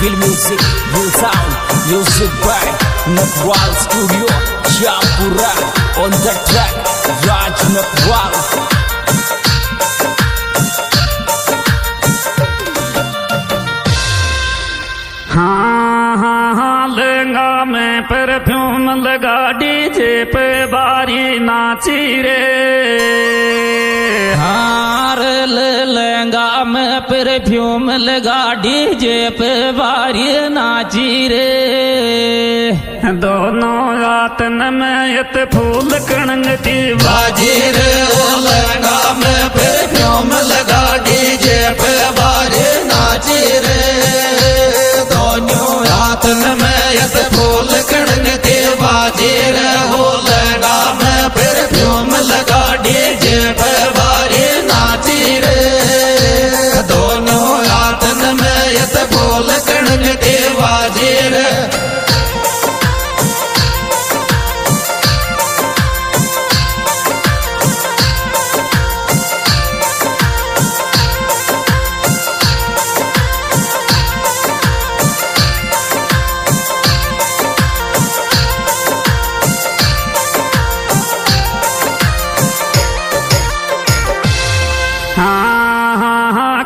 Real music, real sound, music by Nakwal Studio, Shampura. On the track, Raj Nakwal. हाँ लहंगा में perfume लगा DJ पे बारी नाची रे। हार लहंगा में परफ्यूम लगा डीजे पे बारी नाची रे। दोनों रातन में यत फूल कणंगती बाजी रे। लहंगा में परफ्यूम लगा डीजे पे बारी नाची रे। दोनों रातन में यत फूल कणंगती बाजी रे। हो लहंगा में परफ्यूम लगा डीजे पे बारी नाची रे। दोनों रातन में यत फूल कणंगती बाजी रे।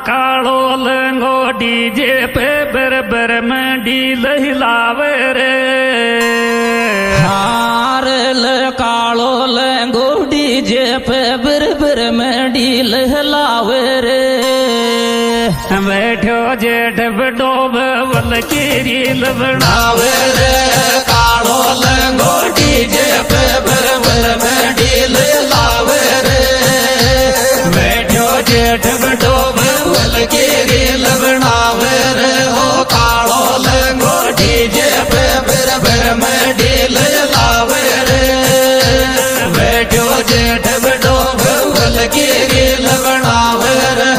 कालो लंगो डीजे पे बर में डील हिलावे रे। हार कालो लंगो डीजे पे बर में डील हिलावे रे। बैठो जेठ बडोब वल की रील बनावे रे। कालो लंगो डीजे पे बर में डील हिलावे रे। बैठो जेठ बडोब वल की रील बनावे रे। हो कालो लंगो डीजे पे बर में डील हिलावे रे। बैठो जेठ बडोब वल की रील बनावे रे।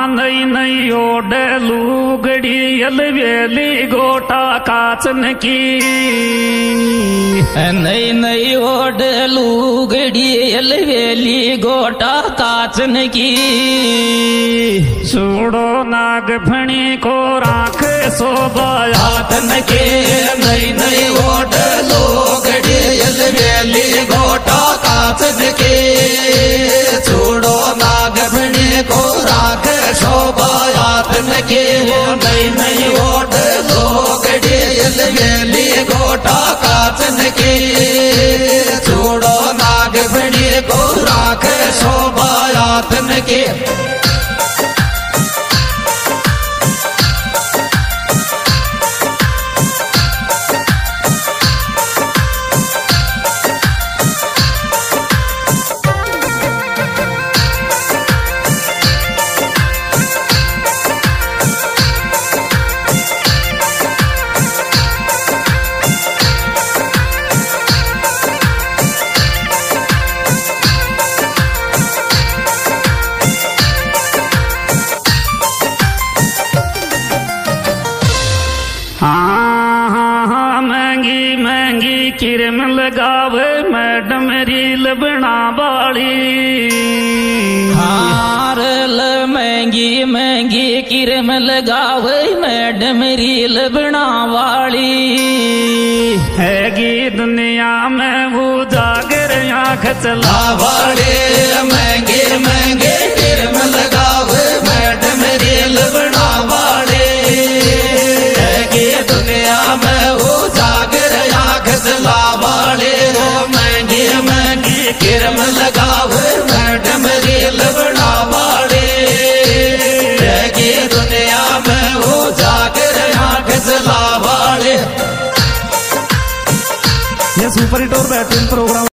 नई नई ओडलू गड़ी अलवेली गोटा काचन की। नई नई ओडलू गड़ी अलवेली गोटा काचन की। सूड़ो नाग फणी को राख शोभायातन के। नई नई ओडलू गड़ी अलवेली गोटा काचन के। सूड़ो नाग फणी को राख शोभायातन के। नई नई ओडलू गड़ी अलवेली गोटा काचन के। सूड़ो नाग फणी को राख शोभायातन के। महंगी महंगी किरम लगावे मैडम रील बना वाली। हार महंगी महंगी किरम लगावे मैडम रील बना वाली। हैगी दुनिया में वो जागर आँख चला वाले। महंगे महंगे किरम लगावे मैडम रील बना वाले। हैगी दुनिया में वो जागर आँख चला वाले। महंगी महंगी किरम लगावे मैडम रील बना वाले। हैगी दुनिया में वो जागर आँख चला वाले। ये सुपर हिट और बेहतरीन प्रोग्राम